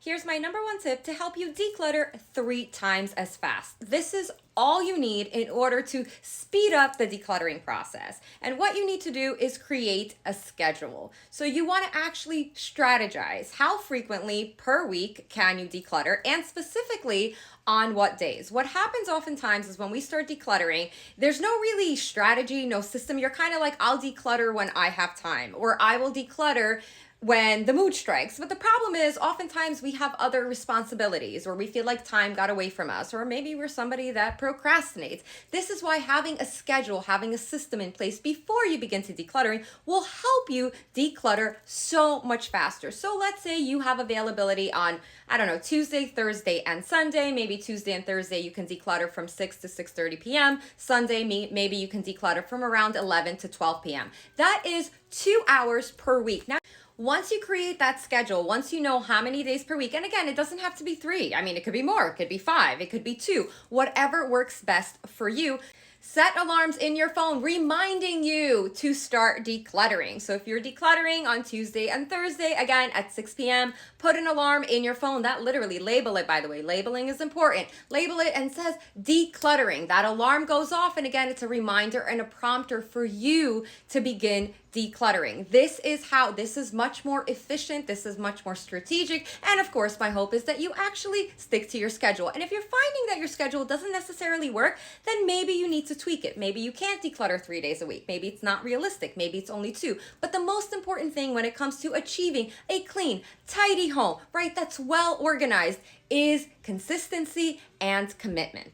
Here's my number one tip to help you declutter 3 times as fast. This is all you need in order to speed up the decluttering process. And what you need to do is create a schedule. So you want to actually strategize how frequently per week can you declutter, and specifically on what days. What happens oftentimes is when we start decluttering, there's no really strategy, no system. You're kind of like, I'll declutter when I have time, or I will declutter when the mood strikes. But the problem is oftentimes we have other responsibilities, or we feel like time got away from us, or maybe we're somebody that procrastinates. This is why having a schedule, having a system in place before you begin to decluttering will help you declutter so much faster. So let's say you have availability on, I don't know, Tuesday, Thursday, and Sunday. Maybe Tuesday and Thursday you can declutter from 6 to 6:30 p.m. Sunday, maybe you can declutter from around 11 to 12 p.m. That is 2 hours per week. Now, once you create that schedule, once you know how many days per week, and again, it doesn't have to be 3. I mean, it could be more, it could be 5, it could be 2, whatever works best for you. Set alarms in your phone reminding you to start decluttering. So if you're decluttering on Tuesday and Thursday, again at 6 p.m., put an alarm in your phone. That literally, label it, by the way. Labeling is important. Label it and says decluttering. That alarm goes off, and again, it's a reminder and a prompter for you to begin decluttering. This is much more efficient. This is much more strategic. And of course, my hope is that you actually stick to your schedule. And if you're finding that your schedule doesn't necessarily work, then maybe you need to tweak it. Maybe you can't declutter 3 days a week. Maybe it's not realistic. Maybe it's only 2. But the most important thing when it comes to achieving a clean, tidy home, right, that's well organized, is consistency and commitment.